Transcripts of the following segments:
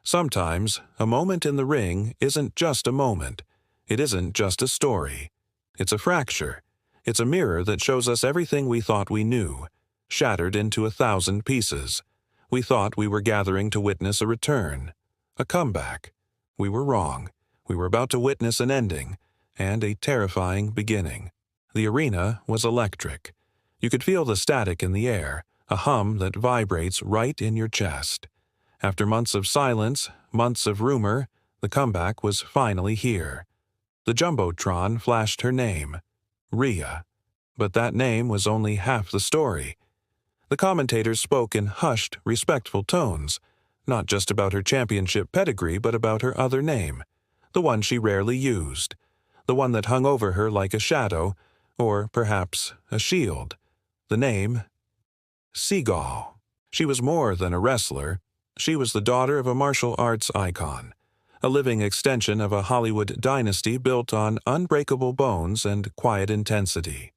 Sometimes, a moment in the ring isn't just a moment. It isn't just a story. It's a fracture. It's a mirror that shows us everything we thought we knew, shattered into 1,000 pieces. We thought we were gathering to witness a return, a comeback. We were wrong. We were about to witness an ending, and a terrifying beginning. The arena was electric. You could feel the static in the air, a hum that vibrates right in your chest. After months of silence, months of rumor, the comeback was finally here. The Jumbotron flashed her name, Rhea. But that name was only half the story. The commentators spoke in hushed, respectful tones, not just about her championship pedigree but about her other name, the one she rarely used, the one that hung over her like a shadow, or perhaps a shield. The name, Seagal. She was more than a wrestler. She was the daughter of a martial arts icon, a living extension of a Hollywood dynasty built on unbreakable bones and quiet intensity.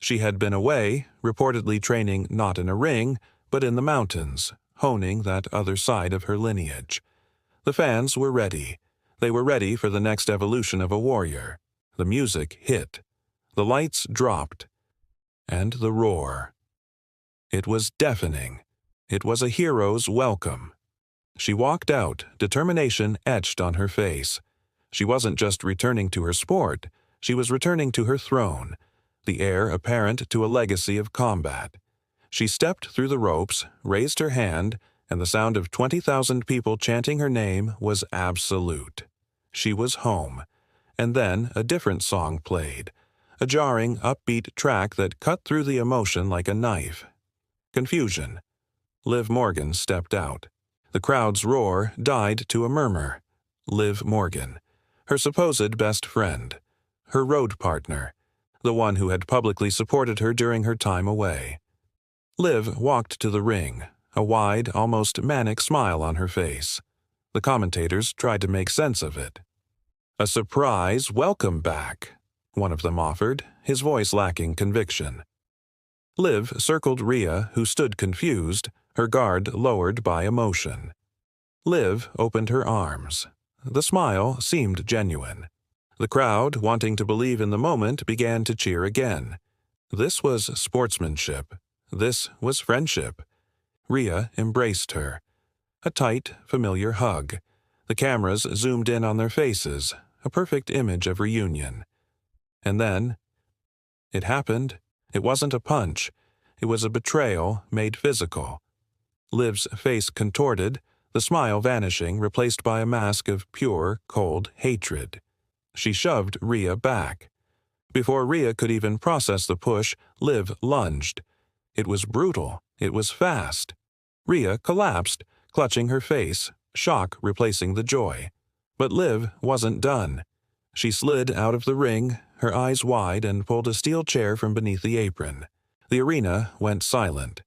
She had been away, reportedly training not in a ring, but in the mountains, honing that other side of her lineage. The fans were ready. They were ready for the next evolution of a warrior. The music hit. The lights dropped. And the roar. It was deafening. It was a hero's welcome. She walked out, determination etched on her face. She wasn't just returning to her sport. She was returning to her throne, the heir apparent to a legacy of combat. She stepped through the ropes, raised her hand, and the sound of 20,000 people chanting her name was absolute. She was home. And then a different song played, a jarring, upbeat track that cut through the emotion like a knife. Confusion. Liv Morgan stepped out. The crowd's roar died to a murmur. Liv Morgan, her supposed best friend, her road partner, the one who had publicly supported her during her time away. Liv walked to the ring, a wide, almost manic smile on her face. The commentators tried to make sense of it. "A surprise welcome back," one of them offered, his voice lacking conviction. Liv circled Rhea, who stood confused, her guard lowered by emotion. Liv opened her arms. The smile seemed genuine. The crowd, wanting to believe in the moment, began to cheer again. This was sportsmanship. This was friendship. Rhea embraced her. A tight, familiar hug. The cameras zoomed in on their faces, a perfect image of reunion. And then, it happened. It wasn't a punch. It was a betrayal made physical. Liv's face contorted, the smile vanishing, replaced by a mask of pure, cold hatred. She shoved Rhea back. Before Rhea could even process the push, Liv lunged. It was brutal. It was fast. Rhea collapsed, clutching her face, shock replacing the joy. But Liv wasn't done. She slid out of the ring, her eyes wide, and pulled a steel chair from beneath the apron. The arena went silent.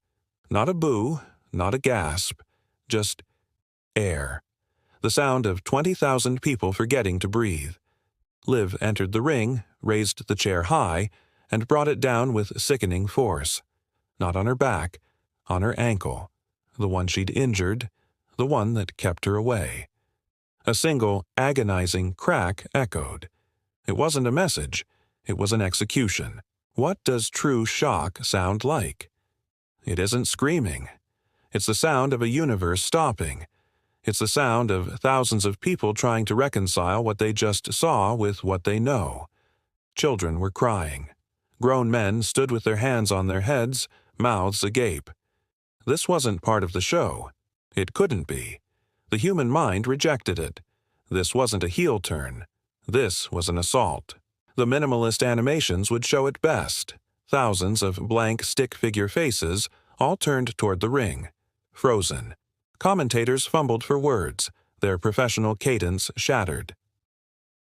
Not a boo, not a gasp, just air. The sound of 20,000 people forgetting to breathe. Liv entered the ring, raised the chair high, and brought it down with sickening force. Not on her back, on her ankle, the one she'd injured, the one that kept her away. A single, agonizing crack echoed. It wasn't a message. It was an execution. What does true shock sound like? It isn't screaming. It's the sound of a universe stopping. It's the sound of thousands of people trying to reconcile what they just saw with what they know. Children were crying. Grown men stood with their hands on their heads, mouths agape. This wasn't part of the show. It couldn't be. The human mind rejected it. This wasn't a heel turn. This was an assault. The minimalist animations would show it best. Thousands of blank stick-figure faces, all turned toward the ring. Frozen. Commentators fumbled for words, their professional cadence shattered.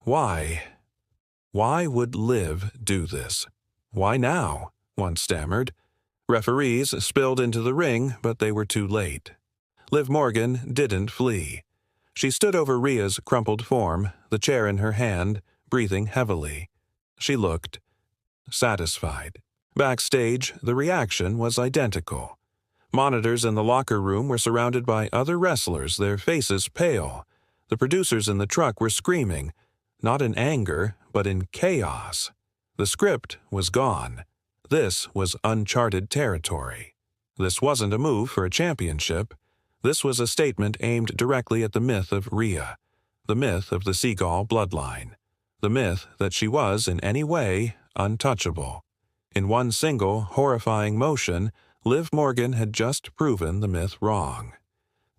Why? Why would Liv do this? Why now? One stammered. Referees spilled into the ring, but they were too late. Liv Morgan didn't flee. She stood over Rhea's crumpled form, the chair in her hand, breathing heavily. She looked satisfied. Backstage, the reaction was identical. Monitors in the locker room were surrounded by other wrestlers, their faces pale. The producers in the truck were screaming, not in anger, but in chaos. The script was gone. This was uncharted territory. This wasn't a move for a championship. This was a statement aimed directly at the myth of Rhea, the myth of the Seagal bloodline, the myth that she was, in any way, untouchable. In one single, horrifying motion, Liv Morgan had just proven the myth wrong.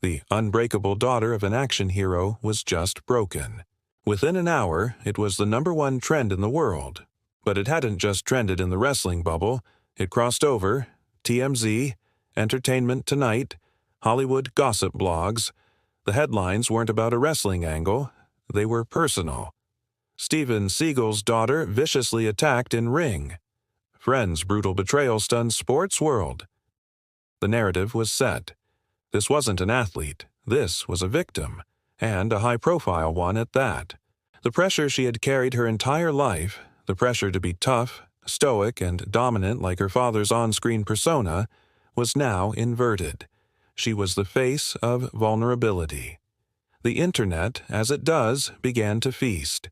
The unbreakable daughter of an action hero was just broken. Within an hour, it was the #1 trend in the world. But it hadn't just trended in the wrestling bubble. It crossed over, TMZ, Entertainment Tonight, Hollywood gossip blogs. The headlines weren't about a wrestling angle. They were personal. Steven Seagal's daughter viciously attacked in ring. Friend's brutal betrayal stunned sports world. The narrative was set. This wasn't an athlete. This was a victim, and a high-profile one at that. The pressure she had carried her entire life, the pressure to be tough, stoic, and dominant like her father's on-screen persona, was now inverted. She was the face of vulnerability. The internet, as it does, began to feast.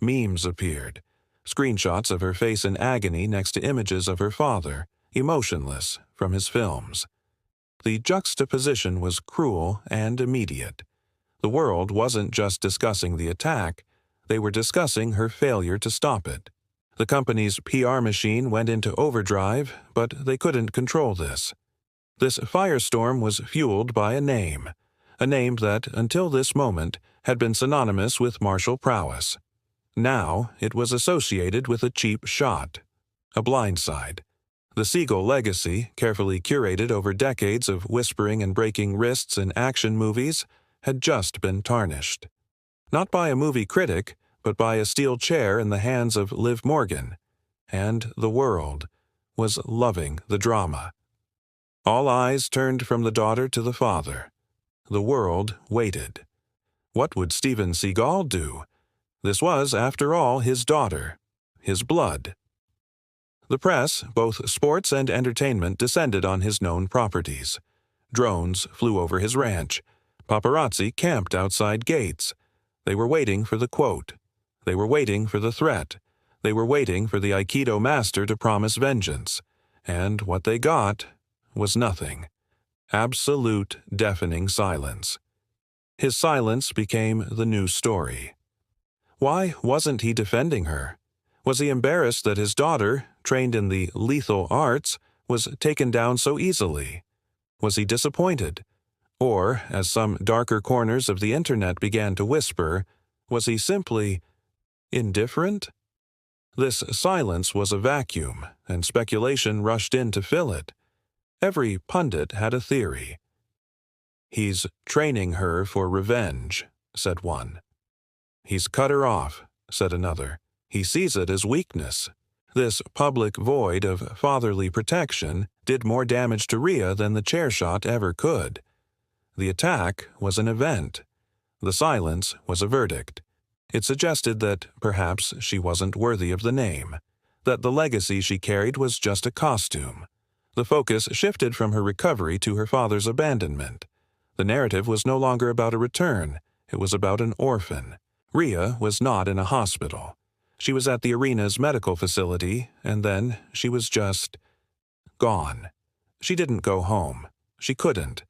Memes appeared. Screenshots of her face in agony next to images of her father, emotionless, from his films. The juxtaposition was cruel and immediate. The world wasn't just discussing the attack, they were discussing her failure to stop it. The company's PR machine went into overdrive, but they couldn't control this. This firestorm was fueled by a name that, until this moment, had been synonymous with martial prowess. Now it was associated with a cheap shot, a blindside. The Seagal legacy, carefully curated over decades of whispering and breaking wrists in action movies, had just been tarnished. Not by a movie critic, but by a steel chair in the hands of Liv Morgan. And the world was loving the drama. All eyes turned from the daughter to the father. The world waited. What would Steven Seagal do? This was, after all, his daughter, his blood. The press, both sports and entertainment, descended on his known properties. Drones flew over his ranch. Paparazzi camped outside gates. They were waiting for the quote. They were waiting for the threat. They were waiting for the Aikido master to promise vengeance. And what they got was nothing. Absolute, deafening silence. His silence became the new story. Why wasn't he defending her? Was he embarrassed that his daughter, trained in the lethal arts, was taken down so easily? Was he disappointed? Or, as some darker corners of the internet began to whisper, was he simply indifferent? This silence was a vacuum, and speculation rushed in to fill it. Every pundit had a theory. "He's training her for revenge," said one. "He's cut her off," said another. "He sees it as weakness." This public void of fatherly protection did more damage to Rhea than the chair shot ever could. The attack was an event. The silence was a verdict. It suggested that perhaps she wasn't worthy of the name, that the legacy she carried was just a costume. The focus shifted from her recovery to her father's abandonment. The narrative was no longer about a return. It was about an orphan. Rhea was not in a hospital. She was at the arena's medical facility, and then she was just gone. She didn't go home. She couldn't.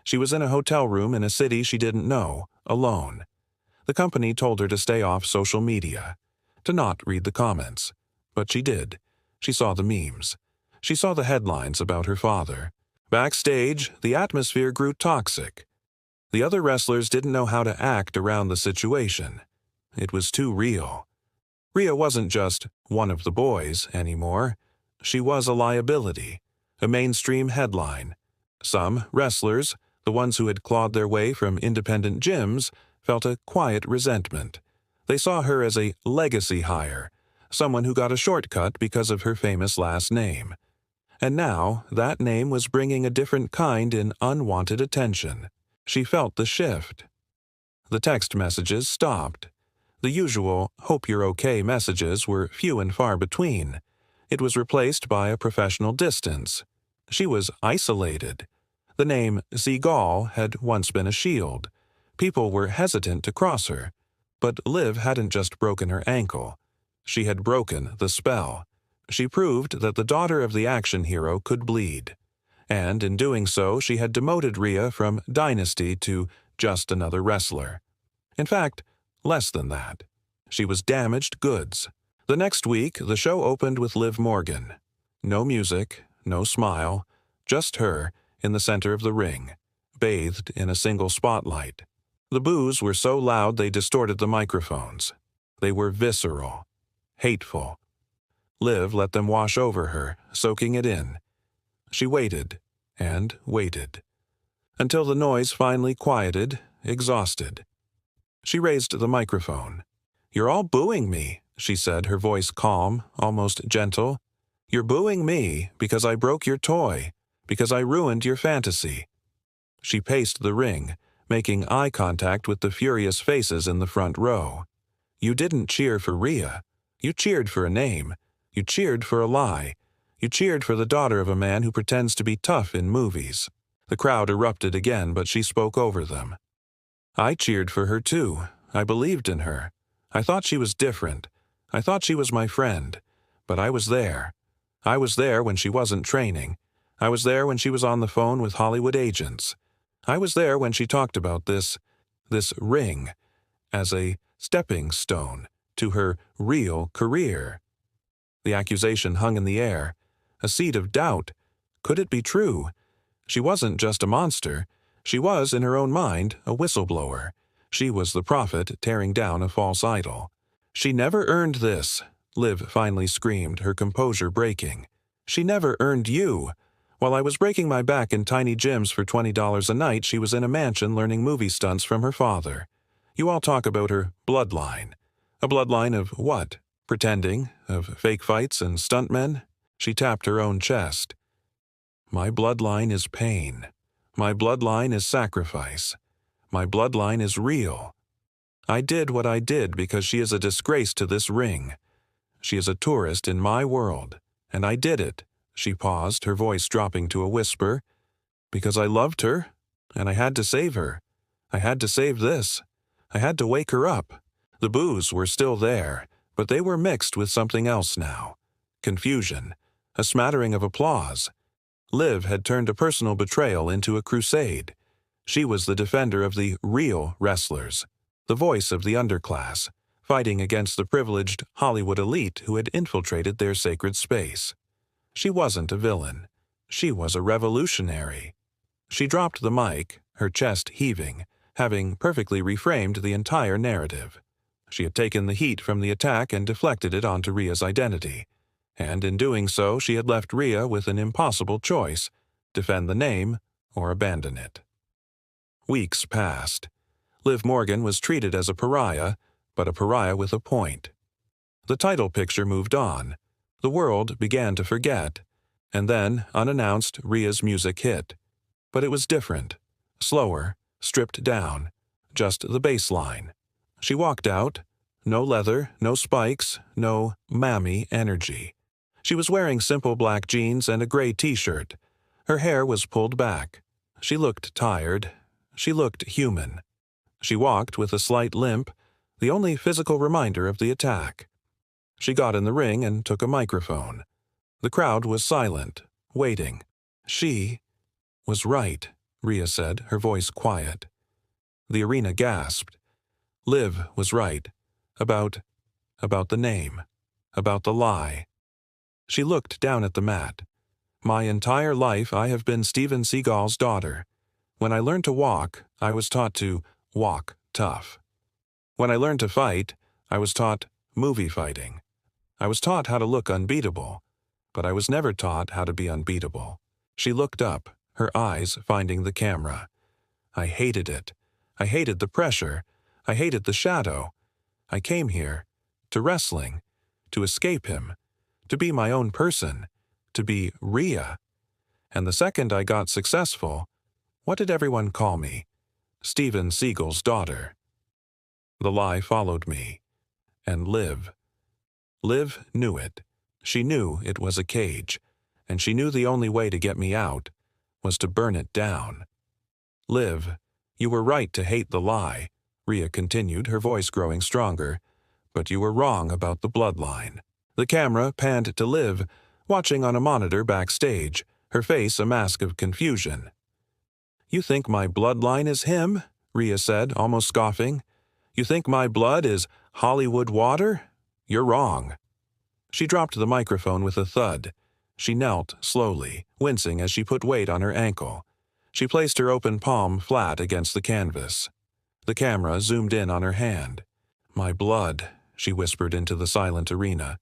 She was in a hotel room in a city she didn't know, alone. The company told her to stay off social media, to not read the comments. But she did. She saw the memes. She saw the headlines about her father. Backstage, the atmosphere grew toxic. The other wrestlers didn't know how to act around the situation. It was too real. Rhea wasn't just one of the boys anymore. She was a liability, a mainstream headline. Some wrestlers, the ones who had clawed their way from independent gyms, felt a quiet resentment. They saw her as a legacy hire, someone who got a shortcut because of her famous last name. And now that name was bringing a different kind in unwanted attention. She felt the shift. The text messages stopped. The usual "hope you're okay" messages were few and far between. It was replaced by a professional distance. She was isolated. The name Seagal had once been a shield. People were hesitant to cross her. But Liv hadn't just broken her ankle. She had broken the spell. She proved that the daughter of the action hero could bleed. And in doing so, she had demoted Rhea from dynasty to just another wrestler. In fact, less than that. She was damaged goods. The next week, the show opened with Liv Morgan. No music, no smile, just her in the center of the ring, bathed in a single spotlight. The boos were so loud they distorted the microphones. They were visceral, hateful. Liv let them wash over her, soaking it in. She waited and waited, until the noise finally quieted, exhausted. She raised the microphone. "You're all booing me," she said, her voice calm, almost gentle. "You're booing me because I broke your toy, because I ruined your fantasy." She paced the ring, making eye contact with the furious faces in the front row. "You didn't cheer for Rhea. You cheered for a name. You cheered for a lie. You cheered for the daughter of a man who pretends to be tough in movies." The crowd erupted again, but she spoke over them. "I cheered for her too. I believed in her. I thought she was different. I thought she was my friend. But I was there. I was there when she wasn't training. I was there when she was on the phone with Hollywood agents. I was there when she talked about this ring as a stepping stone to her real career." The accusation hung in the air, a seed of doubt. Could it be true? She wasn't just a monster. She was, in her own mind, a whistleblower. She was the prophet tearing down a false idol. "She never earned this," Liv finally screamed, her composure breaking. "She never earned you. While I was breaking my back in tiny gyms for $20 a night, she was in a mansion learning movie stunts from her father. You all talk about her bloodline. A bloodline of what? Pretending? Of fake fights and stuntmen?" She tapped her own chest. "My bloodline is pain. My bloodline is sacrifice. My bloodline is real. I did what I did because she is a disgrace to this ring. She is a tourist in my world, and I did it." She paused, her voice dropping to a whisper. "Because I loved her, and I had to save her. I had to save this. I had to wake her up." The boos were still there, but they were mixed with something else now. Confusion, a smattering of applause. Liv had turned a personal betrayal into a crusade. She was the defender of the real wrestlers, the voice of the underclass, fighting against the privileged Hollywood elite who had infiltrated their sacred space. She wasn't a villain. She was a revolutionary. She dropped the mic, her chest heaving, having perfectly reframed the entire narrative. She had taken the heat from the attack and deflected it onto Rhea's identity. And in doing so, she had left Rhea with an impossible choice: defend the name or abandon it. Weeks passed. Liv Morgan was treated as a pariah, but a pariah with a point. The title picture moved on. The world began to forget. And then, unannounced, Rhea's music hit. But it was different. Slower, stripped down. Just the bass line. She walked out. No leather, no spikes, no mammy energy. She was wearing simple black jeans and a gray t-shirt. Her hair was pulled back. She looked tired. She looked human. She walked with a slight limp, the only physical reminder of the attack. She got in the ring and took a microphone. The crowd was silent, waiting. "She was right," Rhea said, her voice quiet. The arena gasped. Liv was right. About the name. About the lie. She looked down at the mat. "My entire life I have been Steven Seagal's daughter. When I learned to walk, I was taught to walk tough. When I learned to fight, I was taught movie fighting. I was taught how to look unbeatable, but I was never taught how to be unbeatable." She looked up, her eyes finding the camera. "I hated it. I hated the pressure. I hated the shadow. I came here, to wrestling, to escape him, to be my own person, to be Rhea. And the second I got successful, what did everyone call me? Steven Seagal's daughter." The lie followed me. And Liv. Liv knew it. She knew it was a cage, and she knew the only way to get me out was to burn it down. Liv, you were right to hate the lie, Rhea continued, her voice growing stronger, but you were wrong about the bloodline. The camera panned to Liv, watching on a monitor backstage, her face a mask of confusion. You think my bloodline is him? Rhea said, almost scoffing. You think my blood is Hollywood water? You're wrong. She dropped the microphone with a thud. She knelt slowly, wincing as she put weight on her ankle. She placed her open palm flat against the canvas. The camera zoomed in on her hand. My blood, she whispered into the silent arena,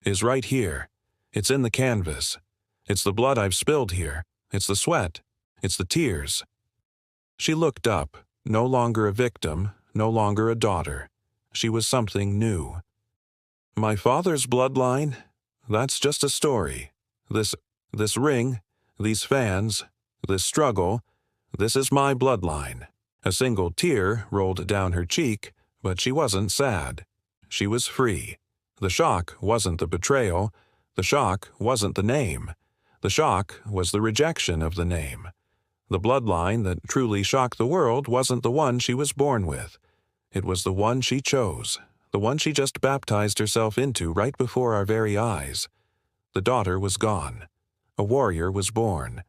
is right here. It's in the canvas. It's the blood I've spilled here. It's the sweat. It's the tears. She looked up, no longer a victim, no longer a daughter. She was something new. My father's bloodline? That's just a story. This ring, these fans, this struggle, this is my bloodline. A single tear rolled down her cheek, but she wasn't sad. She was free. The shock wasn't the betrayal. The shock wasn't the name. The shock was the rejection of the name. The bloodline that truly shocked the world wasn't the one she was born with. It was the one she chose, the one she just baptized herself into right before our very eyes. The daughter was gone. A warrior was born.